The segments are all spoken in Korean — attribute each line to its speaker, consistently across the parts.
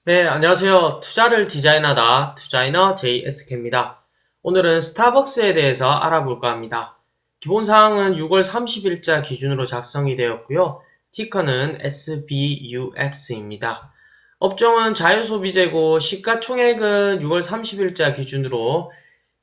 Speaker 1: 네, 안녕하세요. 투자를 디자인하다 투자이너 JSK입니다. 오늘은 스타벅스에 대해서 알아볼까 합니다. 기본 사항은 6월 30일자 기준으로 작성이 되었고요. 티커는 SBUX입니다. 업종은 자유소비재고 시가총액은 6월 30일자 기준으로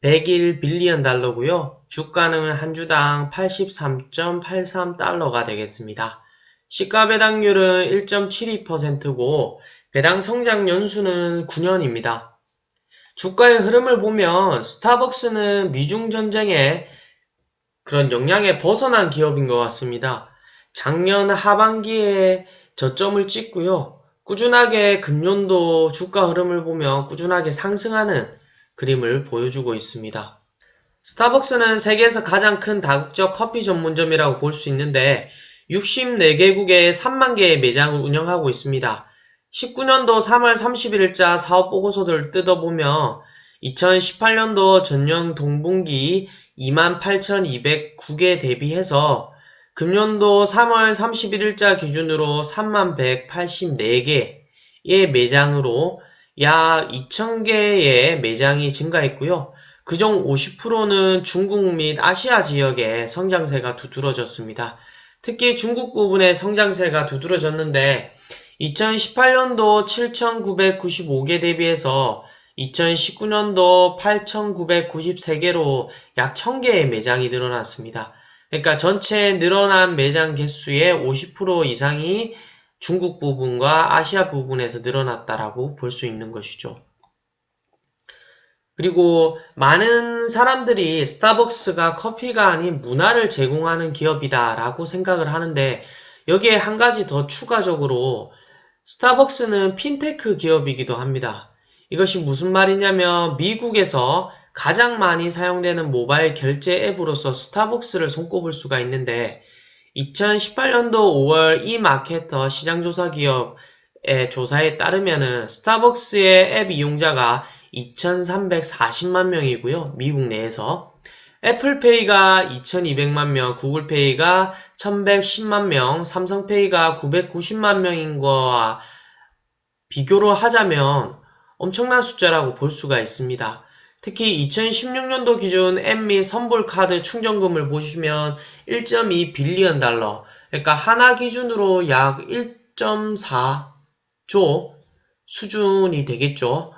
Speaker 1: 101 빌리언 달러고요. 주가는 한 주당 83.83달러가 되겠습니다. 시가 배당률은 1.72%고 배당 성장 연수는 9년입니다. 주가의 흐름을 보면 스타벅스는 미중 전쟁의 그런 영향에 벗어난 기업인 것 같습니다. 작년 하반기에 저점을 찍고요. 꾸준하게 금년도 주가 흐름을 보면 꾸준하게 상승하는 그림을 보여주고 있습니다. 스타벅스는 세계에서 가장 큰 다국적 커피 전문점이라고 볼 수 있는데 64개국에 3만 개의 매장을 운영하고 있습니다. 19년도 3월 31일자 사업보고서를 뜯어보면 2018년도 전년 동분기 28,209개 대비해서 금년도 3월 31일자 기준으로 31,184개의 매장으로 약 2,000개의 매장이 증가했고요. 그중 50%는 중국 및 아시아 지역의 성장세가 두드러졌습니다. 특히 중국 부분의 성장세가 두드러졌는데 2018년도 7,995개 대비해서 2019년도 8,993개로 약 1,000개의 매장이 늘어났습니다. 그러니까 전체 늘어난 매장 개수의 50% 이상이 중국 부분과 아시아 부분에서 늘어났다라고 볼 수 있는 것이죠. 그리고 많은 사람들이 스타벅스가 커피가 아닌 문화를 제공하는 기업이다라고 생각을 하는데 여기에 한 가지 더 추가적으로 스타벅스는 핀테크 기업이기도 합니다. 이것이 무슨 말이냐면 미국에서 가장 많이 사용되는 모바일 결제 앱으로서 스타벅스를 손꼽을 수가 있는데 2018년도 5월 이마케터 시장조사 기업의 조사에 따르면은 스타벅스의 앱 이용자가 2,340만 명이고요. 미국 내에서. 애플페이가 2,200만 명, 구글페이가 1,110만 명, 삼성페이가 990만 명인 거와 비교를 하자면 엄청난 숫자라고 볼 수가 있습니다. 특히 2016년도 기준 앱 및 선불카드 충전금을 보시면 1.2 빌리언 달러, 그러니까 하나 기준으로 약 1.4조 수준이 되겠죠.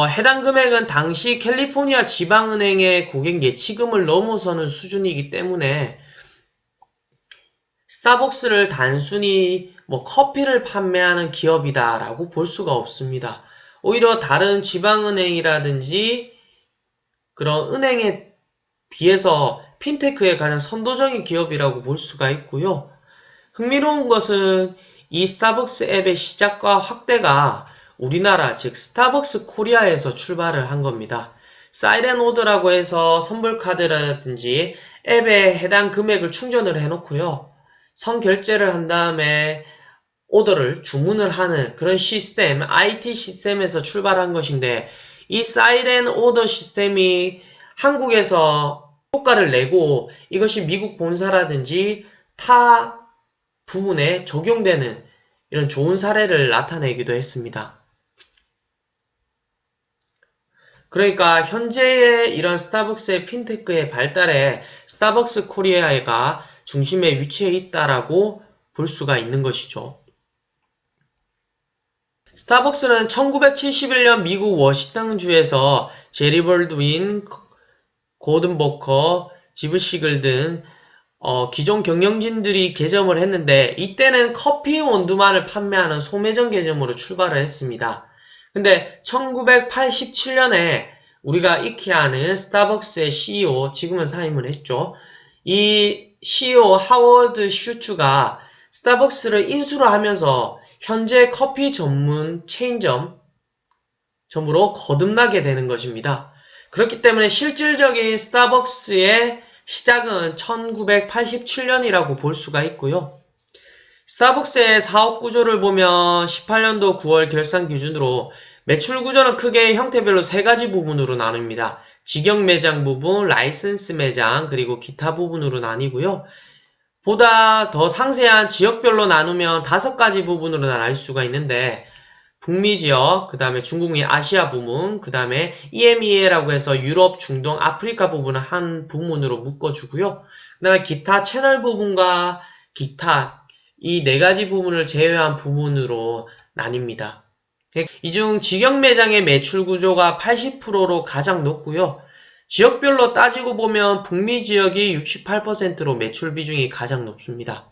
Speaker 1: 해당 금액은 당시 캘리포니아 지방은행의 고객 예치금을 넘어서는 수준이기 때문에 스타벅스를 단순히 커피를 판매하는 기업이다라고 볼 수가 없습니다. 오히려 다른 지방은행이라든지 그런 은행에 비해서 핀테크의 가장 선도적인 기업이라고 볼 수가 있고요. 흥미로운 것은 이 스타벅스 앱의 시작과 확대가 우리나라 즉 스타벅스 코리아에서 출발을 한 겁니다. 사이렌 오더라고 해서 선불카드라든지 앱에 해당 금액을 충전을 해놓고요. 선결제를 한 다음에 오더를 주문을 하는 그런 시스템, IT 시스템에서 출발한 것인데 이 사이렌 오더 시스템이 한국에서 효과를 내고 이것이 미국 본사라든지 타 부분에 적용되는 이런 좋은 사례를 나타내기도 했습니다. 그러니까 현재의 이런 스타벅스의 핀테크의 발달에 스타벅스 코리아가 중심에 위치해 있다라고 볼 수가 있는 것이죠. 스타벅스는 1971년 미국 워싱턴주에서 제리 벌드윈, 고든 버커, 지브시글 등 기존 경영진들이 개점을 했는데 이때는 커피 원두만을 판매하는 소매점 개념으로 출발을 했습니다. 근데 1987년에 우리가 익히 아는 스타벅스의 CEO, 지금은 사임을 했죠. 이 CEO 하워드 슈츠가 스타벅스를 인수를 하면서 현재 커피 전문 체인점으로 거듭나게 되는 것입니다. 그렇기 때문에 실질적인 스타벅스의 시작은 1987년이라고 볼 수가 있고요. 스타벅스의 사업 구조를 보면 18년도 9월 결산 기준으로 매출 구조는 크게 형태별로 세 가지 부분으로 나눕니다. 직영 매장 부분, 라이센스 매장, 그리고 기타 부분으로 나뉘고요. 보다 더 상세한 지역별로 나누면 5가지 부분으로 나눌 수가 있는데 북미 지역, 그 다음에 중국 및 아시아 부문, 그 다음에 EMEA라고 해서 유럽, 중동, 아프리카 부분을 한 부문으로 묶어주고요. 그 다음에 기타 채널 부분과 기타 이 네 가지 부분을 제외한 부분으로 나뉩니다. 이 중 직영 매장의 매출 구조가 80%로 가장 높고요. 지역별로 따지고 보면 북미 지역이 68%로 매출 비중이 가장 높습니다.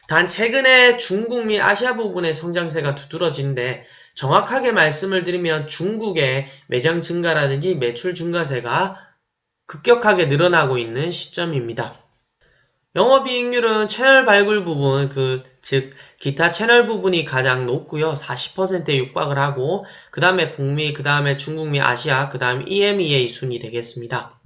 Speaker 1: 단 최근에 중국 및 아시아 부분의 성장세가 두드러진데 정확하게 말씀을 드리면 중국의 매장 증가라든지 매출 증가세가 급격하게 늘어나고 있는 시점입니다. 영업이익률은 채널 발굴 부분, 즉 기타 채널 부분이 가장 높고요. 40%에 육박을 하고 그 다음에 북미, 그 다음에 중국 및 아시아, 그 다음에 EMEA 순이 되겠습니다.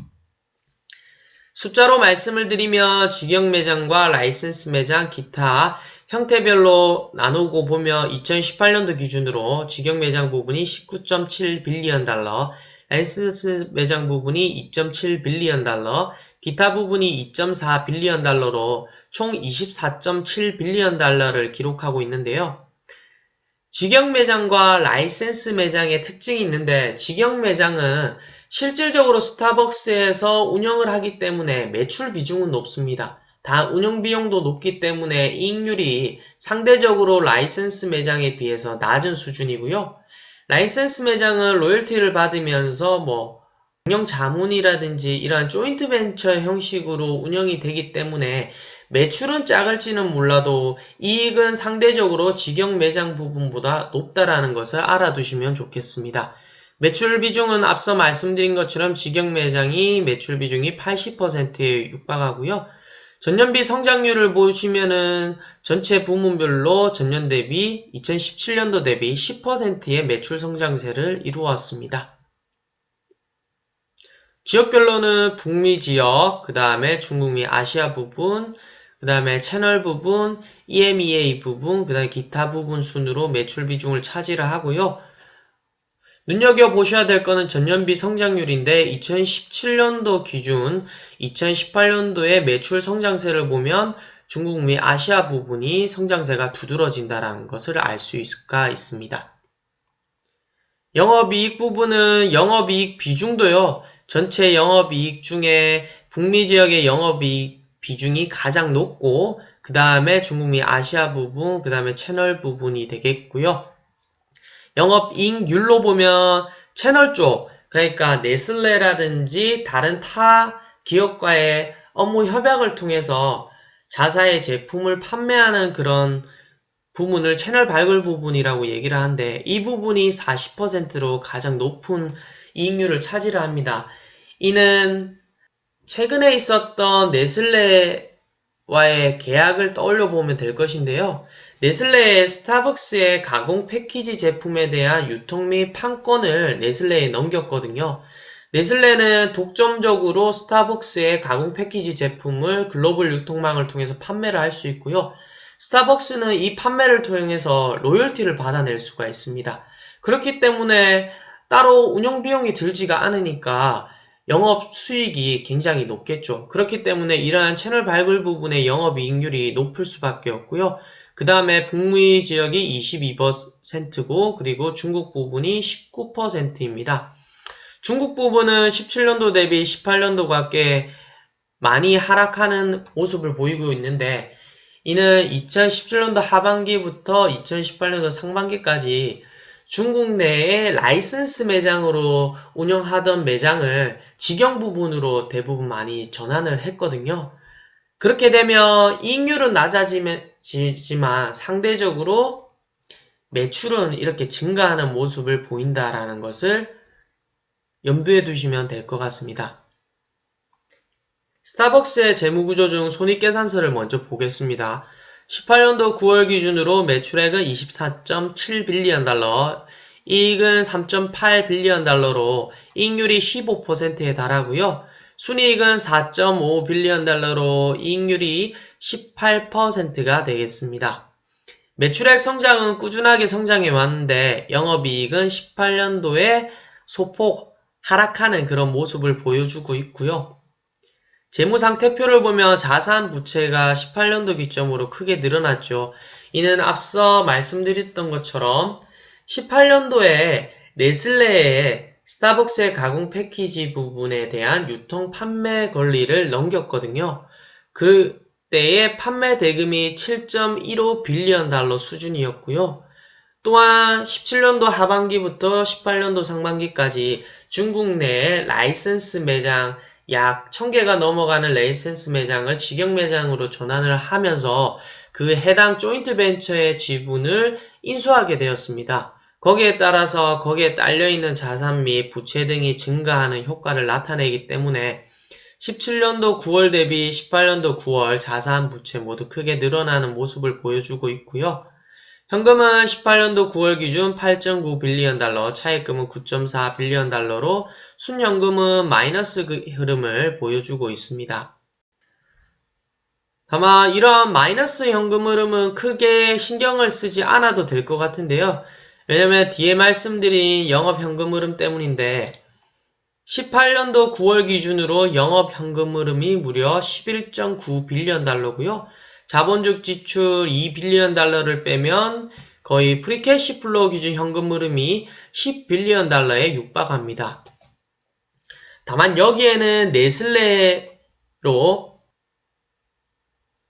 Speaker 1: 숫자로 말씀을 드리면 직영 매장과 라이센스 매장, 기타 형태별로 나누고 보면 2018년도 기준으로 직영 매장 부분이 19.7 빌리언 달러, 라이센스 매장 부분이 2.7 빌리언 달러, 기타 부분이 2.4 빌리언 달러로 총 24.7 빌리언 달러를 기록하고 있는데요. 직영 매장과 라이센스 매장의 특징이 있는데 직영 매장은 실질적으로 스타벅스에서 운영을 하기 때문에 매출 비중은 높습니다. 다 운영 비용도 높기 때문에 이익률이 상대적으로 라이센스 매장에 비해서 낮은 수준이고요. 라이센스 매장은 로열티를 받으면서 운영 자문이라든지 이러한 조인트 벤처 형식으로 운영이 되기 때문에 매출은 작을지는 몰라도 이익은 상대적으로 직영 매장 부분보다 높다라는 것을 알아두시면 좋겠습니다. 매출 비중은 앞서 말씀드린 것처럼 직영 매장이 매출 비중이 80%에 육박하고요. 전년비 성장률을 보시면은 전체 부문별로 전년 대비 2017년도 대비 10%의 매출 성장세를 이루었습니다. 지역별로는 북미 지역, 그 다음에 중국 및 아시아 부분, 그 다음에 채널 부분, EMEA 부분, 그 다음에 기타 부분 순으로 매출 비중을 차지를 하고요. 눈여겨보셔야 될 거는 전년비 성장률인데 2017년도 기준 2018년도의 매출 성장세를 보면 중국 및 아시아 부분이 성장세가 두드러진다는 것을 알 수가 있습니다. 영업이익 부분은 영업이익 비중도요. 전체 영업이익 중에 북미 지역의 영업이익 비중이 가장 높고 그 다음에 중국 및 아시아 부분, 그 다음에 채널 부분이 되겠고요. 영업이익률로 보면 채널 쪽, 그러니까 네슬레라든지 다른 타 기업과의 업무 협약을 통해서 자사의 제품을 판매하는 그런 부분을 채널 발굴 부분이라고 얘기를 하는데 이 부분이 40%로 가장 높은 이익률을 차지를 합니다. 이는 최근에 있었던 네슬레와의 계약을 떠올려 보면 될 것인데요. 네슬레의 스타벅스의 가공 패키지 제품에 대한 유통 및 판권을 네슬레에 넘겼거든요. 네슬레는 독점적으로 스타벅스의 가공 패키지 제품을 글로벌 유통망을 통해서 판매를 할 수 있고요. 스타벅스는 이 판매를 통해서 로열티를 받아낼 수가 있습니다. 그렇기 때문에 따로 운영 비용이 들지가 않으니까 영업 수익이 굉장히 높겠죠. 그렇기 때문에 이러한 채널 발굴 부분의 영업이익률이 높을 수밖에 없고요. 그 다음에 북미 지역이 22%고 그리고 중국 부분이 19%입니다. 중국 부분은 17년도 대비 18년도가 꽤 많이 하락하는 모습을 보이고 있는데 이는 2017년도 하반기부터 2018년도 상반기까지 중국 내의 라이센스 매장으로 운영하던 매장을 직영 부분으로 대부분 많이 전환을 했거든요. 그렇게 되면 이익률은 낮아지지만 상대적으로 매출은 이렇게 증가하는 모습을 보인다라는 것을 염두에 두시면 될 것 같습니다. 스타벅스의 재무구조 중 손익계산서를 먼저 보겠습니다. 18년도 9월 기준으로 매출액은 24.7 빌리언 달러, 이익은 3.8 빌리언 달러로 이익률이 15%에 달하고요. 순이익은 4.5 빌리언 달러로 이익률이 18%가 되겠습니다. 매출액 성장은 꾸준하게 성장해 왔는데 영업이익은 18년도에 소폭 하락하는 그런 모습을 보여주고 있고요. 재무상태표를 보면 자산 부채가 18년도 기점으로 크게 늘어났죠. 이는 앞서 말씀드렸던 것처럼 18년도에 네슬레의 스타벅스의 가공 패키지 부분에 대한 유통 판매 권리를 넘겼거든요. 그때의 판매 대금이 7.15 빌리언 달러 수준이었고요. 또한 17년도 하반기부터 18년도 상반기까지 중국 내에 라이센스 매장 약 1000개가 넘어가는 라이센스 매장을 직영 매장으로 전환을 하면서 그 해당 조인트 벤처의 지분을 인수하게 되었습니다. 거기에 따라서 거기에 딸려있는 자산 및 부채 등이 증가하는 효과를 나타내기 때문에 17년도 9월 대비 18년도 9월 자산 부채 모두 크게 늘어나는 모습을 보여주고 있고요. 현금은 18년도 9월 기준 8.9 빌리언 달러, 차입금은 9.4 빌리언 달러로 순현금은 마이너스 흐름을 보여주고 있습니다. 다만 이러한 마이너스 현금 흐름은 크게 신경을 쓰지 않아도 될 것 같은데요. 왜냐면 뒤에 말씀드린 영업 현금 흐름 때문인데 18년도 9월 기준으로 영업 현금 흐름이 무려 11.9 빌리언 달러고요. 자본적 지출 2 빌리언 달러를 빼면 거의 프리캐시 플로우 기준 현금 흐름이 10 빌리언 달러에 육박합니다. 다만 여기에는 네슬레로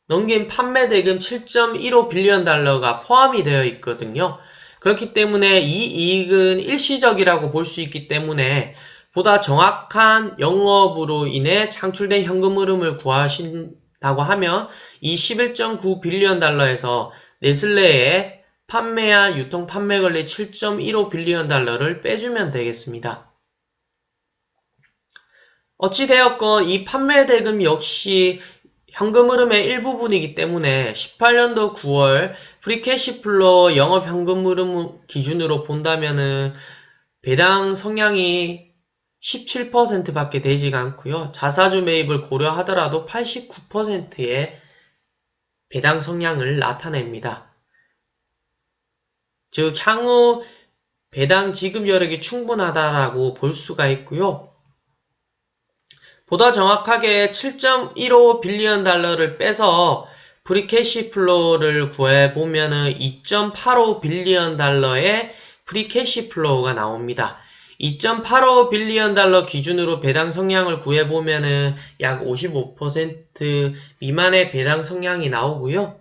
Speaker 1: 넘긴 판매 대금 7.15 빌리언 달러가 포함이 되어 있거든요. 그렇기 때문에 이 이익은 일시적이라고 볼 수 있기 때문에 보다 정확한 영업으로 인해 창출된 현금 흐름을 구하신다고 하면 이 11.9 빌리언 달러에서 네슬레의 판매와 유통 판매 권리 7.15 빌리언 달러를 빼주면 되겠습니다. 어찌되었건 이 판매 대금 역시 현금 흐름의 일부분이기 때문에 18년도 9월 프리캐시 플로우 영업 현금 흐름 기준으로 본다면은 배당 성향이 17%밖에 되지가 않고요. 자사주 매입을 고려하더라도 89%의 배당 성향을 나타냅니다. 즉 향후 배당 지급 여력이 충분하다라고 볼 수가 있고요. 보다 정확하게 7.15 빌리언 달러를 빼서 프리캐시 플로우를 구해보면은 2.85 빌리언 달러의 프리캐시 플로우가 나옵니다. 2.85 빌리언 달러 기준으로 배당 성향을 구해보면은 약 55% 미만의 배당 성향이 나오고요.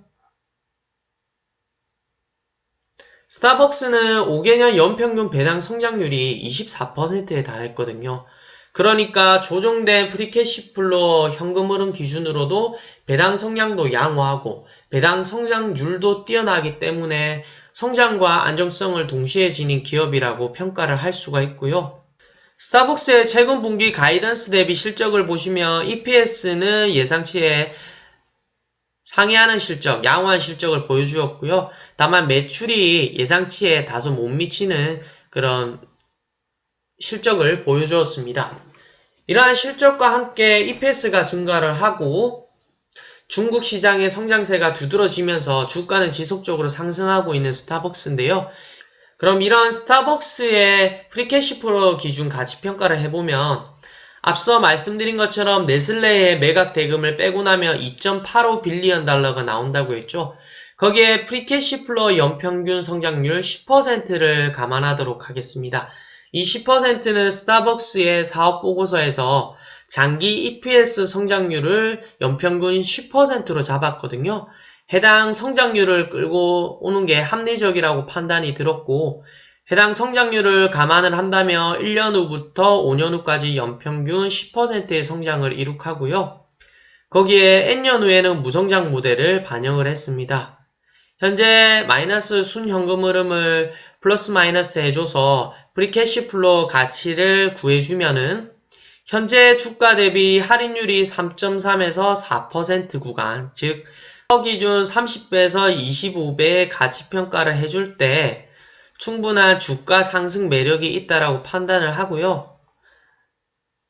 Speaker 1: 스타벅스는 5개년 연평균 배당 성장률이 24%에 달했거든요. 그러니까 조정된 프리캐시 플로우 현금 흐름 기준으로도 배당 성향도 양호하고 배당 성장률도 뛰어나기 때문에 성장과 안정성을 동시에 지닌 기업이라고 평가를 할 수가 있고요. 스타벅스의 최근 분기 가이던스 대비 실적을 보시면 EPS는 예상치에 상회하는 실적, 양호한 실적을 보여주었고요. 다만 매출이 예상치에 다소 못 미치는 그런 실적을 보여주었습니다. 이러한 실적과 함께 EPS가 증가를 하고 중국 시장의 성장세가 두드러지면서 주가는 지속적으로 상승하고 있는 스타벅스인데요. 그럼 이러한 스타벅스의 프리캐시 플로우 기준 가치 평가를 해보면 앞서 말씀드린 것처럼 네슬레의 매각 대금을 빼고 나면 2.85 빌리언 달러가 나온다고 했죠. 거기에 프리캐시 플로우 연평균 성장률 10%를 감안하도록 하겠습니다. 이 10%는 스타벅스의 사업보고서에서 장기 EPS 성장률을 연평균 10%로 잡았거든요. 해당 성장률을 끌고 오는 게 합리적이라고 판단이 들었고 해당 성장률을 감안을 한다면 1년 후부터 5년 후까지 연평균 10%의 성장을 이룩하고요. 거기에 N년 후에는 무성장 모델을 반영을 했습니다. 현재 마이너스 순현금 흐름을 플러스 마이너스 해줘서 프리캐시 플로우 가치를 구해주면은 현재 주가 대비 할인율이 3.3에서 4% 구간, 즉 기준 30배에서 25배의 가치평가를 해줄 때 충분한 주가 상승 매력이 있다라고 판단을 하고요.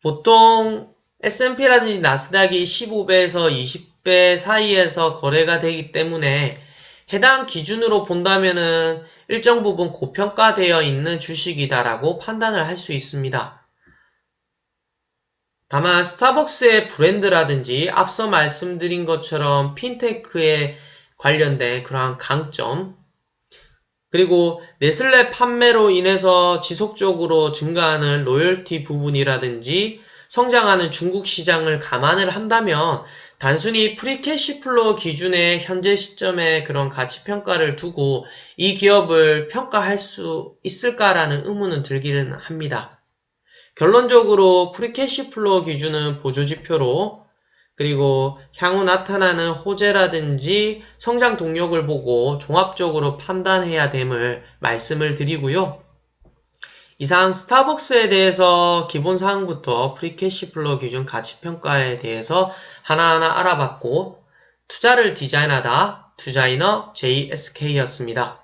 Speaker 1: 보통 S&P라든지 나스닥이 15배에서 20배 사이에서 거래가 되기 때문에 해당 기준으로 본다면은 일정 부분 고평가되어 있는 주식이다라고 판단을 할 수 있습니다. 다만 스타벅스의 브랜드라든지 앞서 말씀드린 것처럼 핀테크에 관련된 그러한 강점, 그리고 네슬레 판매로 인해서 지속적으로 증가하는 로열티 부분이라든지 성장하는 중국 시장을 감안을 한다면 단순히 프리캐시플로우 기준의 현재 시점의 그런 가치평가를 두고 이 기업을 평가할 수 있을까라는 의문은 들기는 합니다. 결론적으로 프리캐시플로우 기준은 보조지표로, 그리고 향후 나타나는 호재라든지 성장 동력을 보고 종합적으로 판단해야 됨을 말씀을 드리고요. 이상 스타벅스에 대해서 기본사항부터 프리캐시플로우 기준 가치평가에 대해서 하나하나 알아봤고, 투자를 디자인하다 투자이너 JSK였습니다.